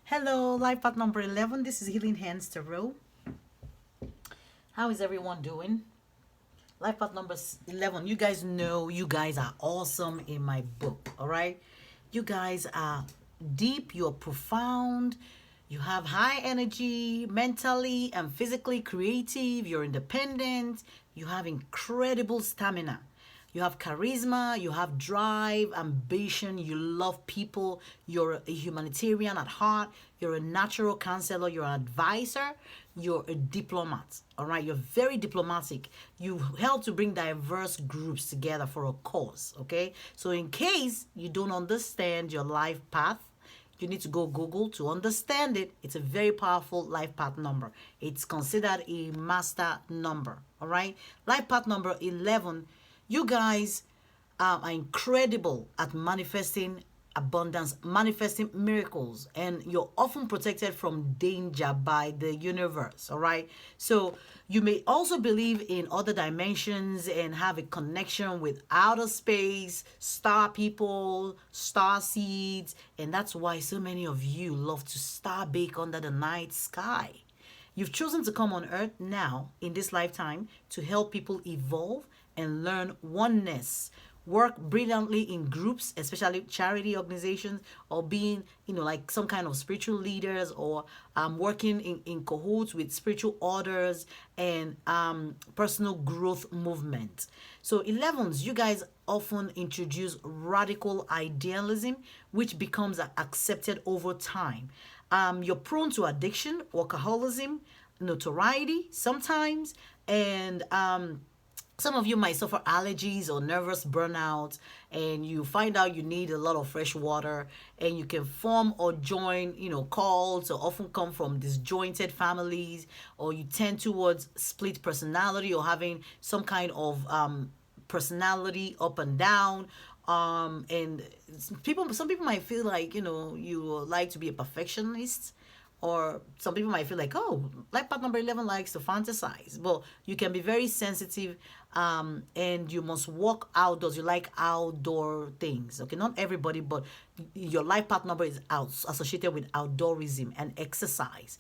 Hello, life path number 11. This is Healing Hands Tarot. How is everyone doing? Life path number 11. You guys know you guys are awesome in my book, all right? You guys are deep, you're profound, you have high energy, mentally and physically creative, you're independent, you have incredible stamina. You have charisma, you have drive, ambition, you love people, you're a humanitarian at heart, you're a natural counselor, you're an advisor, you're a diplomat. All right, you're very diplomatic. You help to bring diverse groups together for a cause. Okay, so in case you don't understand your life path, you need to go Google to understand it. It's a very powerful life path number. It's considered a master number. All right, life path number 11. You guys are incredible at manifesting abundance, manifesting miracles, and you're often protected from danger by the universe. All right. So you may also believe in other dimensions and have a connection with outer space, star people, star seeds, and that's why so many of you love to star bake under the night sky. You've chosen to come on earth now in this lifetime to help people evolve and learn oneness. Work brilliantly in groups, especially charity organizations, or being, like some kind of spiritual leaders, or working in cahoots with spiritual orders and personal growth movement. So 11s, you guys often introduce radical idealism, which becomes accepted over time. You're prone to addiction, workaholism, notoriety sometimes, and some of you might suffer allergies or nervous burnout, and you find out you need a lot of fresh water, and you can form or join, cults, or often come from disjointed families, or you tend towards split personality or having some kind of personality up and down. And some people might feel like, you like to be a perfectionist, or some people might feel like, oh, life path number 11 likes to fantasize. But you can be very sensitive, and you must walk outdoors. You like outdoor things. Okay, not everybody, but your life path number is associated with outdoorism and exercise.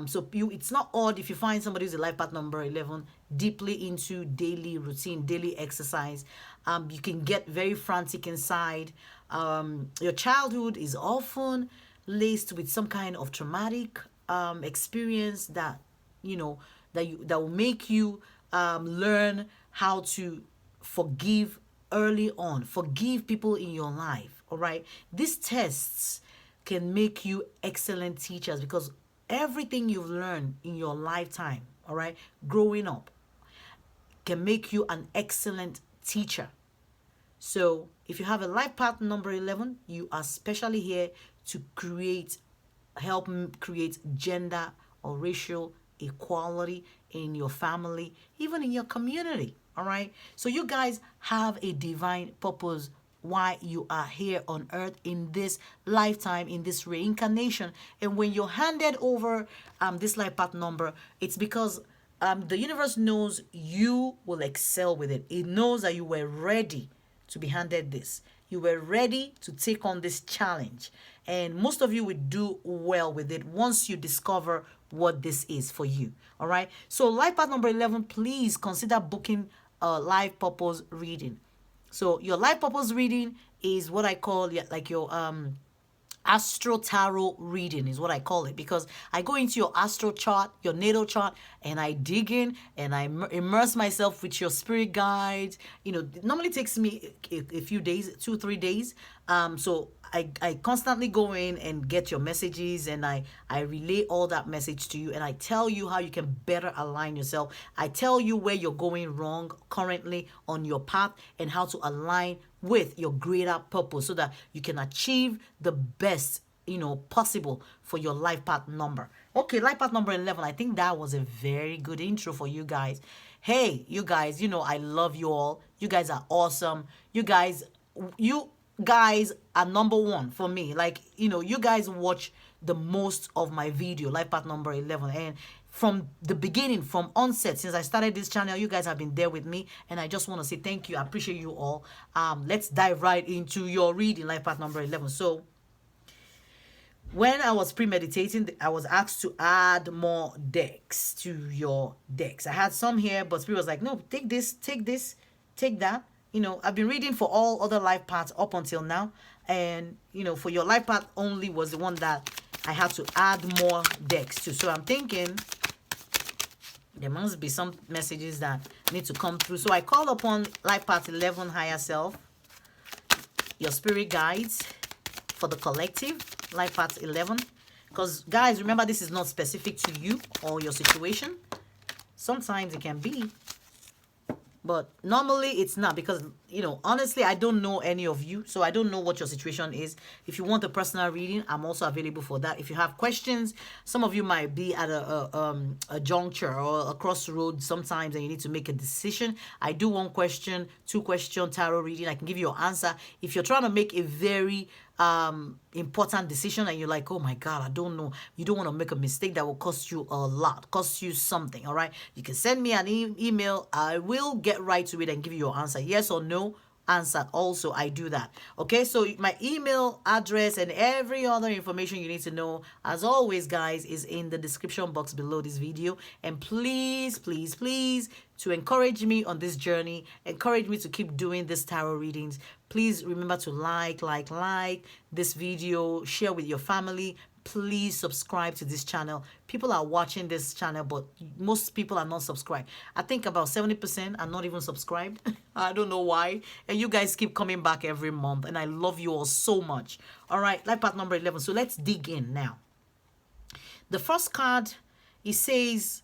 So it's not odd if you find somebody who's a life path number 11 deeply into daily routine, daily exercise. You can get very frantic inside. Your childhood is often laced with some kind of traumatic experience that that will make you learn how to forgive early on, forgive people in your life. All right, these tests can make you excellent teachers, because everything you've learned in your lifetime, all right, growing up, can make you an excellent teacher. So if you have a life path number 11, you are specially here to help create gender or racial equality in your family, even in your community. All right. So you guys have a divine purpose why you are here on earth in this lifetime, in this reincarnation. And when you're handed over this life path number, it's because the universe knows you will excel with it. It knows that you were ready to be handed this. You were ready to take on this challenge. And most of you would do well with it once you discover what this is for you. All right. So life path number 11, please consider booking a life purpose reading. So your life purpose reading is what I call like your astro tarot reading is what I call it, because I go into your astro chart, your natal chart, and I dig in and I immerse myself with your spirit guides. It normally takes me a few days, 2-3 days. So I constantly go in and get your messages, and I relay all that message to you, and I tell you how you can better align yourself. I tell you where you're going wrong currently on your path and how to align with your greater purpose so that you can achieve the best possible for your life path number. Okay, life path number 11. I think that was a very good intro for you guys. Hey, you guys, I love you all. You guys are awesome. You guys are number one for me. Like, you guys watch the most of my video, life path number 11, and from the beginning, from onset, since I started this channel, you guys have been there with me, and I just want to say thank you. I appreciate you all. Let's dive right into your reading, life path number 11. So when I was premeditating, I was asked to add more decks to your decks. I had some here, but Spirit was like, no, take this, take that. You know, I've been reading for all other life paths up until now. And, you know, for your life path only was the one that I had to add more decks to. So I'm thinking there must be some messages that need to come through. So I call upon life path 11 higher self, your spirit guides for the collective, life path 11. Because, guys, remember, this is not specific to you or your situation. Sometimes it can be, but normally it's not, because, you know, honestly, I don't know any of you, so I don't know what your situation is. If you want a personal reading, I'm also available for that. If you have questions, some of you might be at a juncture or a crossroad sometimes, and you need to make a decision. I do 1 question, 2 question tarot reading. I can give you your answer. If you're trying to make a very important decision and you're like, oh my God, I don't know, you don't want to make a mistake that will cost you a lot, cost you something, all right, you can send me an email. I will get right to it and give you your answer, yes or no answer. Also, I do that. Okay, so my email address and every other information you need to know, as always, guys, is in the description box below this video. And please, please, please, to encourage me on this journey, encourage me to keep doing this tarot readings, please remember to like this video, share with your family. Please subscribe to this channel. People are watching this channel, but most people are not subscribed. I think about 70% are not even subscribed. I don't know why. And you guys keep coming back every month, and I love you all so much. All right, life path number 11. So let's dig in now. The first card, it says,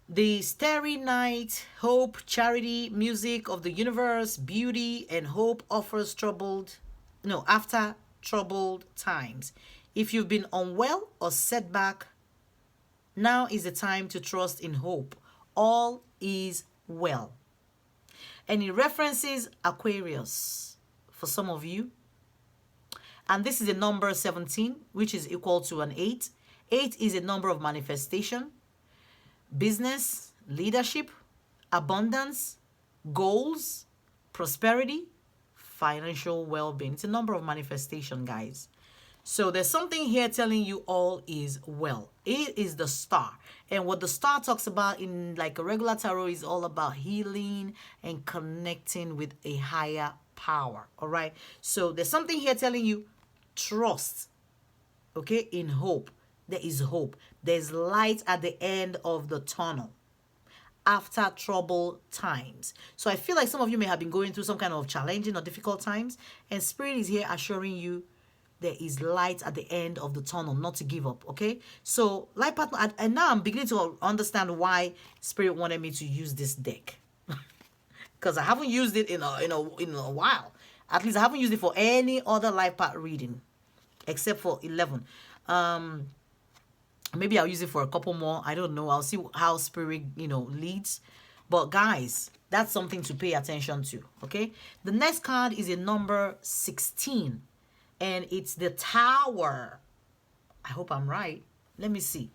the starry night, hope, charity, music of the universe, beauty, and hope offers after troubled times. If you've been unwell or setback, now is the time to trust in hope. All is well. And it references Aquarius for some of you. And this is the number 17, which is equal to an 8. 8 is a number of manifestation, business, leadership, abundance, goals, prosperity, financial well-being. It's a number of manifestation, guys. So there's something here telling you all is well. It is the star. And what the star talks about in like a regular tarot is all about healing and connecting with a higher power. All right. So there's something here telling you trust. Okay. In hope. There is hope. There's light at the end of the tunnel after troubled times. So I feel like some of you may have been going through some kind of challenging or difficult times. And Spirit is here assuring you there is light at the end of the tunnel, not to give up, okay? So, life partner, and now I'm beginning to understand why Spirit wanted me to use this deck. Because I haven't used it in a while. At least I haven't used it for any other life path reading, except for 11. Maybe I'll use it for a couple more. I don't know. I'll see how Spirit, leads. But guys, that's something to pay attention to, okay? The next card is a number 16. And it's the Tower. I hope I'm right. Let me see.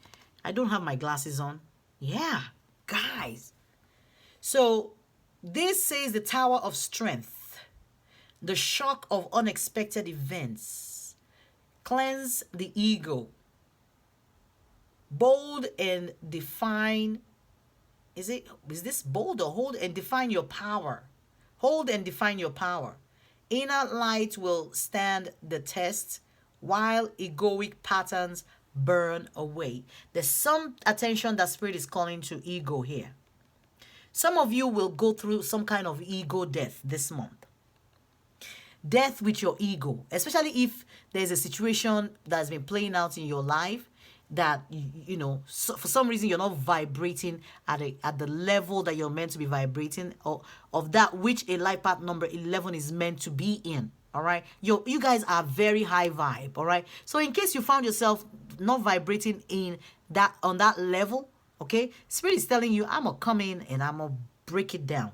I don't have my glasses on. Yeah, guys. So this says the Tower of Strength. The shock of unexpected events. Cleanse the ego. Bold and define. Is this bold or hold and define your power? Hold and define your power. Inner light will stand the test while egoic patterns burn away. There's some attention that Spirit is calling to ego here. Some of you will go through some kind of ego death this month. Death with your ego, especially if there's a situation that's been playing out in your life that, so for some reason you're not vibrating at the level that you're meant to be vibrating, or of that which a life path number 11 is meant to be in. All right, you guys are very high vibe. All right, so in case you found yourself not vibrating on that level, okay, Spirit is telling you, I'm gonna come in and I'm gonna break it down.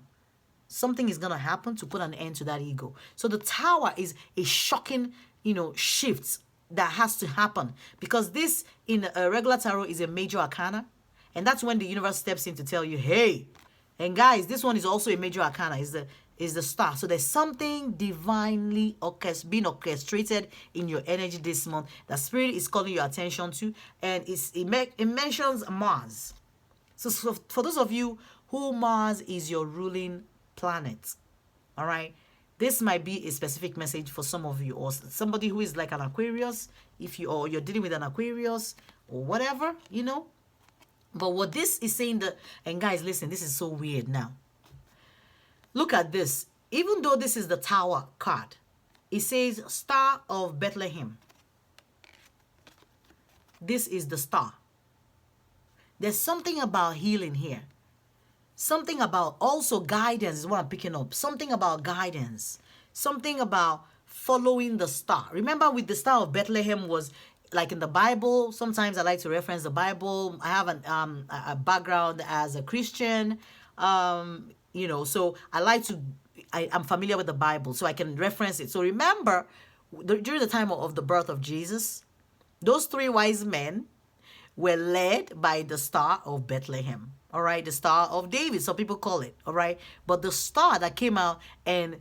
Something is gonna happen to put an end to that ego. So the Tower is a shocking, shift that has to happen, because this in a regular tarot is a major arcana, and that's when the universe steps in to tell you, hey. And guys, this one is also a major arcana. Is is the star. So there's something divinely being orchestrated in your energy this month that Spirit is calling your attention to, and it mentions Mars. So for those of you who Mars is your ruling planet, all right, this might be a specific message for some of you, or somebody who is like an Aquarius, or you're dealing with an Aquarius or whatever, you know. But what this is saying, and guys, listen, this is so weird now. Look at this. Even though this is the Tower card, it says Star of Bethlehem. This is the star. There's something about healing here. Something about also guidance is what I'm picking up. Something about guidance. Something about following the star. Remember with the Star of Bethlehem was like in the Bible. Sometimes I like to reference the Bible. I have a background as a Christian. You know, so I'm familiar with the Bible, so I can reference it. So remember, during the time of the birth of Jesus, those 3 wise men were led by the Star of Bethlehem. All right, the Star of David, some people call it. All right, but the star that came out and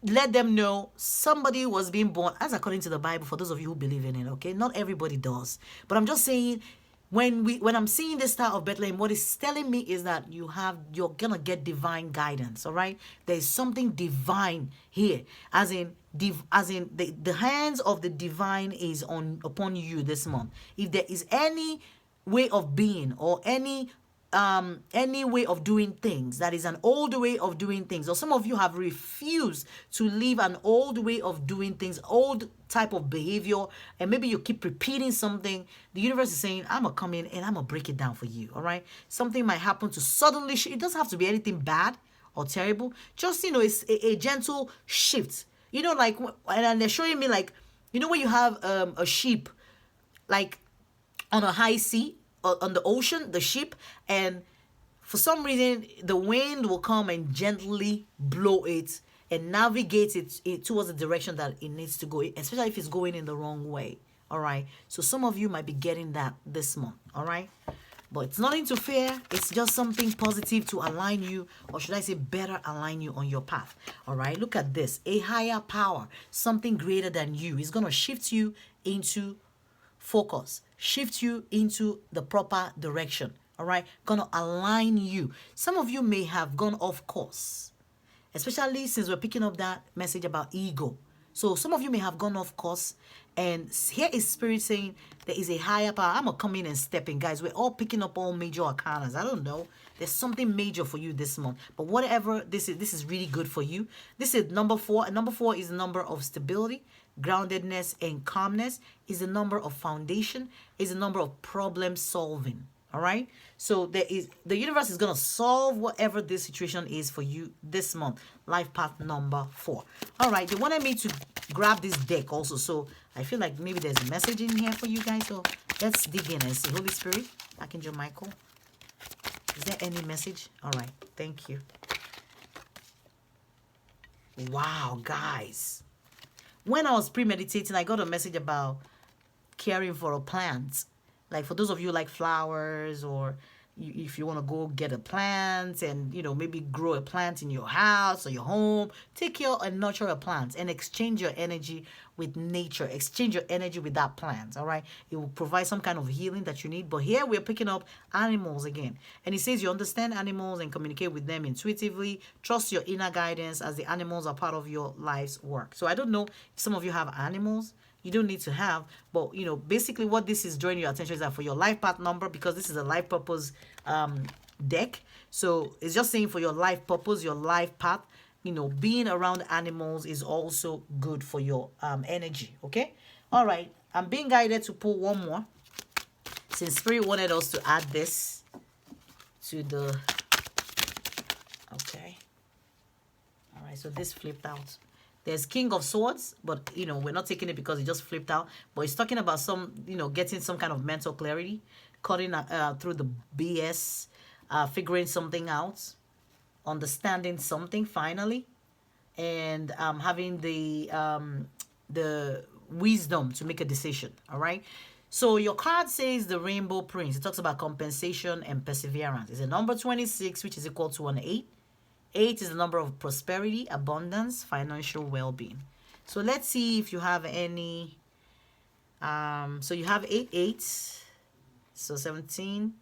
let them know somebody was being born, as according to the Bible, for those of you who believe in it, okay? Not everybody does. But I'm just saying, when I'm seeing the Star of Bethlehem, what it's telling me is that you're gonna get divine guidance, all right? There's something divine here, as in the hands of the divine is upon you this month. If there is any way of being or any way of doing things that is an old way of doing things, or some of you have refused to leave an old way of doing things, old type of behavior, and maybe you keep repeating something, the universe is saying, I'm gonna come in and I'm gonna break it down for you. All right, something might happen to suddenly it doesn't have to be anything bad or terrible, just, you know, it's a gentle shift, you know, like, and they're showing me, like, you know, when you have a ship like on a high sea, on the ocean, the ship, and for some reason the wind will come and gently blow it and navigate it towards the direction that it needs to go, especially if it's going in the wrong way. All right, so some of you might be getting that this month. All right, but it's nothing to fear. It's just something positive to align you, or should I say better align you on your path. All right, look at this. A higher power, something greater than you, is going to shift you into focus, shift you into the proper direction. All right, gonna align you. Some of you may have gone off course, especially since we're picking up that message about ego. So some of you may have gone off course, and here is Spirit saying there is a higher power. I'm gonna come in and step in, guys. We're all picking up all major arcanas. I don't know, there's something major for you this month, but whatever this is really good for you. This is number 4, and number 4 is the number of stability, groundedness, and calmness. Is the number of foundation, is the number of problem solving. All right, so the universe is going to solve whatever this situation is for you this month. Life path number 4. All right, they wanted me to grab this deck also, so I feel like maybe there's a message in here for you guys. So let's dig in and see. Holy Spirit, Archangel Michael, is there any message? All right, thank you. Wow, guys, when I was premeditating, I got a message about caring for a plant. Like for those of you like flowers, or if you want to go get a plant and, you know, maybe grow a plant in your house or your home, take care and nurture a plant and exchange your energy with nature, exchange your energy with that plant. All right, it will provide some kind of healing that you need. But here we're picking up animals again, and it says you understand animals and communicate with them intuitively. Trust your inner guidance, as the animals are part of your life's work. So I don't know if some of you have animals. You don't need to have, but, you know, basically what this is drawing your attention is that for your life path number, because this is a life purpose deck, so it's just saying for your life purpose, your life path, you know, being around animals is also good for your energy. Okay, all right, I'm being guided to pull one more, since Spirit wanted us to add this to the, okay, all right, so this flipped out. There's King of Swords, but, you know, we're not taking it because it just flipped out. But it's talking about some, you know, getting some kind of mental clarity, cutting through the BS, figuring something out, understanding something finally, and having the wisdom to make a decision. All right. So your card says the Rainbow Prince. It talks about compensation and perseverance. It's a number 26, which is equal to an 8. 8 is the number of prosperity, abundance, financial well-being. So let's see if you have any. So you have 8 eights. So 17,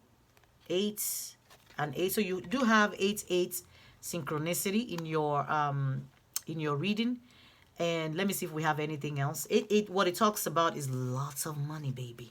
8, and 8. So you do have 8 8 synchronicity in your reading. And let me see if we have anything else. 8 8. What it talks about is lots of money, baby.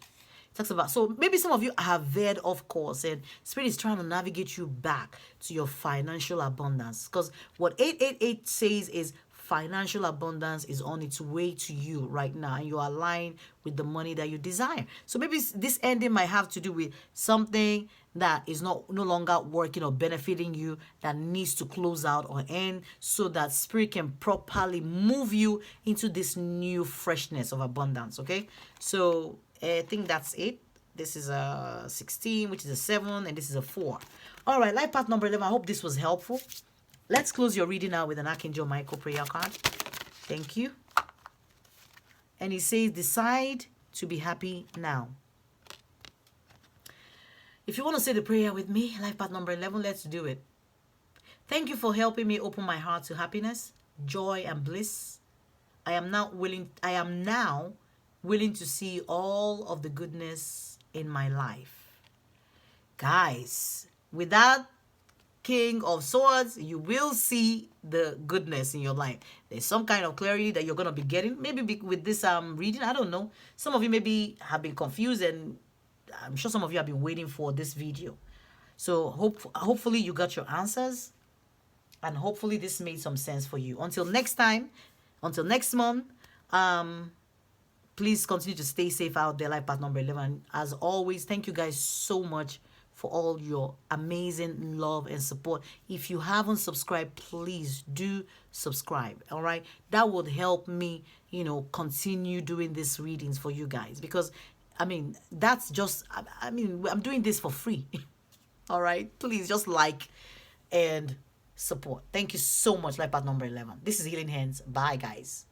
Talks about, so maybe some of you have veered off course and spirit is trying to navigate you back to your financial abundance, because what 888 says is financial abundance is on its way to you right now, and you are aligned with the money that you desire. So maybe this ending might have to do with something that is no longer working or benefiting you, that needs to close out or end, so that spirit can properly move you into this new freshness of abundance. Okay, so I think that's it. This is a 16, which is a 7, and this is a 4. All right, life path number 11. I hope this was helpful. Let's close your reading now with an Archangel Michael prayer card. Thank you. And he says, decide to be happy now. If you want to say the prayer with me, life path number 11, let's do it. Thank you for helping me open my heart to happiness, joy, and bliss. I am now willing to see all of the goodness in my life. Guys, with that King of Swords, you will see the goodness in your life. There's some kind of clarity that you're going to be getting. Maybe with this reading, I don't know. Some of you maybe have been confused, and I'm sure some of you have been waiting for this video. So hopefully you got your answers, and hopefully this made some sense for you. Until next time, until next month, please continue to stay safe out there. Life path number 11. As always, thank you guys so much for all your amazing love and support. If you haven't subscribed, please do subscribe. All right, that would help me, continue doing these readings for you guys, because that's just, I'm doing this for free. All right, please just like and support. Thank you so much. Life path number 11. This is Healing Hands. Bye, guys.